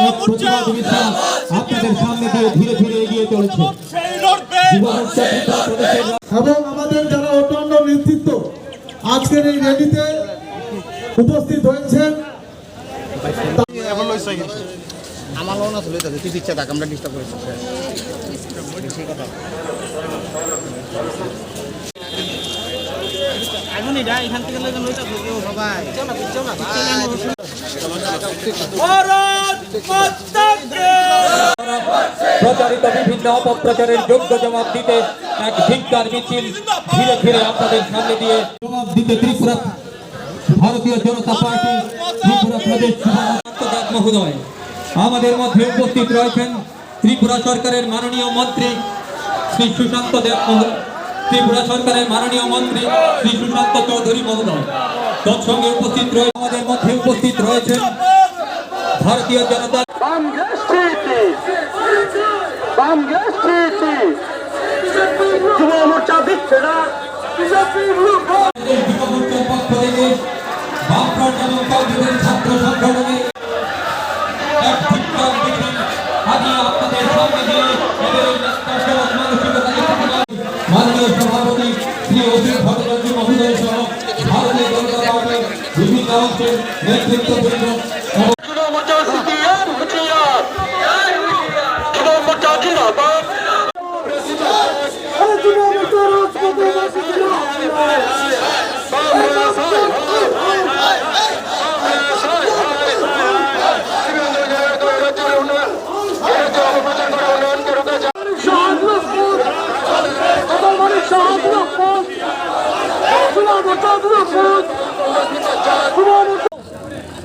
এক প্রতিবাদ মিছিল আপনাদের সামনে দিয়ে ধীরে ধীরে এগিয়ে চলেছে। এবং আমাদের যারা অন্যান্য নেতৃত্ব আজকের এই র্যালিতে উপস্থিত হয়েছেন। আমার লোন আসলে তুই ইচ্ছা থাক আমরা ডিস্টার্ব করেছি এখান থেকে প্রচারিত বিভিন্ন অপপ্রচারের যোগ্য জবাব দিতে এক ধিক্কার মিছিল ধীরে ধীরে আপনাদের সামনে দিয়ে জবাব দিতে ত্রিপুরা ভারতীয় জনতা পার্টি ত্রিপুরা প্রদেশ সভাপতি মহোদয় আমাদের মধ্যে উপস্থিত রয়েছেন ত্রিপুরা সরকারের মাননীয় মন্ত্রী শ্রী সুশান্ত দেব মহোদয়, ত্রিপুরা সরকারের মাননীয় মন্ত্রী শ্রী সুশান্ত চৌধুরী মহোদয়। তৎসঙ্গে উপস্থিত রয়েছে আমাদের মধ্যে উপস্থিত রয়েছেন ভারতীয় জনতা পক্ষ থেকে বামফ্রন্ট এবং কংগ্রেসের ছাত্র সংগঠনের এক ধিক্কার মিছিল আগে আপনাদের সামনে দিয়ে এদের নাট্যসেবক মানসিকতা মাননীয় সভাপতি শ্রী অসীম ভট্টাচার্য মহোদয় সহ ভারতীয় জনতা পার্টির বিভিন্ন অংশের নেতৃত্ববৃন্দ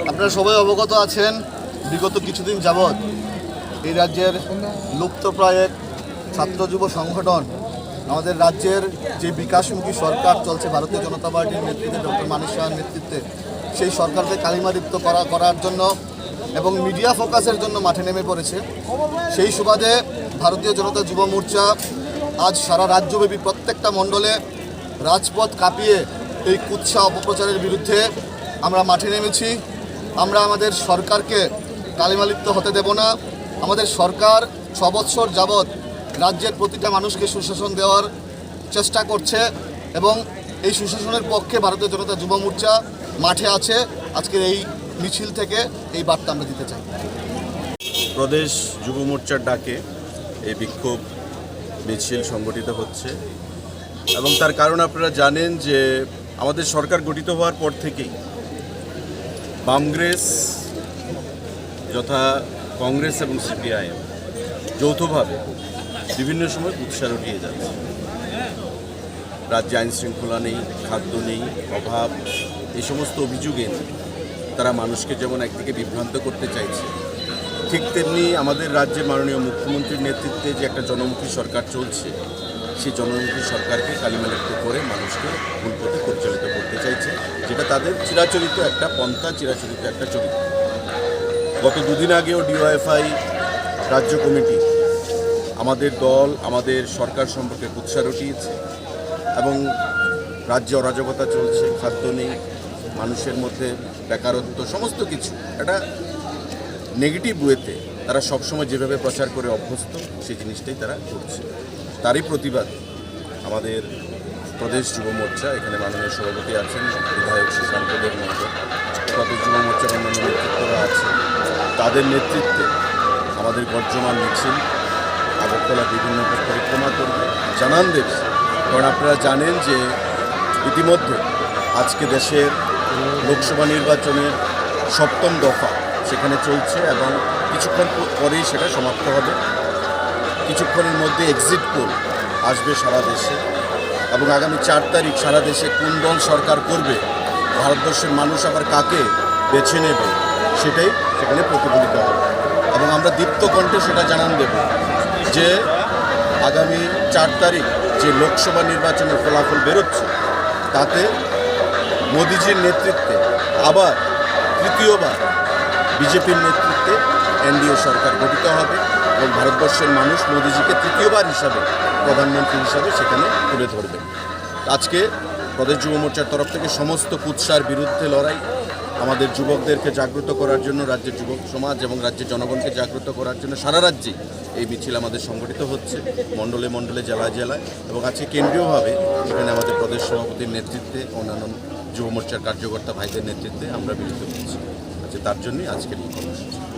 আপনারা সবাই অবগত আছেন, বিগত কিছুদিন যাবৎ এই রাজ্যের লুপ্তপ্রায় এক ছাত্র যুব সংগঠন আমাদের রাজ্যের যে বিকাশমুখী সরকার চলছে ভারতীয় জনতা পার্টির নেতৃত্বে, ডক্টর মানিক সাহার নেতৃত্বে, সেই সরকারকে কালিমালিপ্ত করার জন্য এবং মিডিয়া ফোকাসের জন্য মাঠে নেমে পড়েছে। সেই সুবাদে ভারতীয় জনতা যুব মোর্চা আজ সারা রাজ্যব্যাপী প্রত্যেকটা মণ্ডলে রাজপথ কাঁপিয়ে এই কুৎসা অপপ্রচারের বিরুদ্ধে আমরা মাঠে নেমেছি। আমরা আমাদের সরকারকে কালিমালিপ্ত হতে দেব না। আমাদের সরকার 6 বছর যাবৎ রাজ্যের প্রতিটা মানুষকে সুশাসন দেওয়ার চেষ্টা করছে এবং এই সুশাসনের পক্ষে ভারতীয় জনতা যুব মোর্চা মাঠে আছে। আজকের এই মিছিল থেকে এই বার্তা আমরা দিতে চাই। প্রদেশ যুব মোর্চার ডাকে এই বিক্ষোভ মিছিল সংগঠিত হচ্ছে এবং তার কারণ আপনারা জানেন যে আমাদের সরকার গঠিত হওয়ার পর থেকেই বামগ্রেস যথা কংগ্রেস এবং সিপিআইএম যৌথভাবে বিভিন্ন সময় কুৎসা রটিয়ে যাচ্ছে। রাজ্যে আইন শৃঙ্খলা নেই, খাদ্য নেই, অভাব, এই সমস্ত অভিযোগে তারা মানুষকে যেমন একদিকে বিভ্রান্ত করতে চাইছে, ঠিক তেমনি আমাদের রাজ্যে মাননীয় মুখ্যমন্ত্রীর নেতৃত্বে যে একটা জনমুখী সরকার চলছে, সেই জনমুখী সরকারকে কালিমালিপ্ত করে মানুষকে ভুল পথে পরিচালিত করতে চাইছে, যেটা তাদের চিরাচরিত একটা পন্থা, চিরাচরিত একটা চরিত্র। গত দুদিন আগেও ডিওএফআই রাজ্য কমিটি আমাদের দল, আমাদের সরকার সম্পর্কে কুৎসা রটিয়েছে এবং রাজ্যে অরাজকতা চলছে, খাদ্য নেই, মানুষের মধ্যে বেকারত্ব, সমস্ত কিছু একটা নেগেটিভ ওয়েতে তারা সবসময় যেভাবে প্রচার করে অভ্যস্ত, সেই জিনিসটাই তারা করছে। তারই প্রতিবাদ আমাদের প্রদেশ যুব মোর্চা, এখানে মাননীয় সভাপতি আছেন বিধায়ক সুশান্ত দেব মহোদয়, প্রদেশ যুব মোর্চার অন্যান্য নেতৃত্বরা আছে, তাদের নেতৃত্বে আমাদের গর্জমান মিছিল আগরতলা বিভিন্ন পরিক্রমা করবে, জানান দেবে। কারণ আপনারা জানেন যে ইতিমধ্যে আজকে দেশের লোকসভা নির্বাচনের 7ম দফা সেখানে চলছে এবং কিছুক্ষণ পরেই সেটা সমাপ্ত হবে। কিছুক্ষণের মধ্যে এক্সিট পোল আসবে সারা দেশে এবং আগামী 4 তারিখ সারা দেশে কোন দল সরকার করবে, ভারতবর্ষের মানুষ আবার কাকে বেছে নেবে, সেটাই সেখানে প্রতিফলিত হবে এবং আমরা দীপ্ত কণ্ঠে সেটা জানান দেব যে আগামী 4 তারিখ যে লোকসভা নির্বাচনের ফলাফল বেরোচ্ছে, তাতে মোদিজির নেতৃত্বে আবার তৃতীয়বার বিজেপির নেতৃত্বে এনডিএ সরকার গঠিত হবে এবং ভারতবর্ষের মানুষ মোদিজিকে তৃতীয়বার হিসাবে প্রধানমন্ত্রী হিসাবে সেখানে তুলে ধরবে। আজকে প্রদেশ যুব মোর্চার তরফ থেকে সমস্ত কুৎসার বিরুদ্ধে লড়াই, আমাদের যুবকদেরকে জাগ্রত করার জন্য, রাজ্যের যুবক সমাজ এবং রাজ্যের জনগণকে জাগ্রত করার জন্য সারা রাজ্যে এই মিছিল আমাদের সংগঠিত হচ্ছে, মণ্ডলে মণ্ডলে, জেলায় জেলায়, এবং আজকে কেন্দ্রীয়ভাবে এখানে আমাদের প্রদেশ সভাপতির নেতৃত্বে, অন্যান্য যুব মোর্চার কার্যকর্তা ভাইদের নেতৃত্বে আমরা মিলিত হচ্ছি। তার জন্যই আজকের এই কর্মসূচি।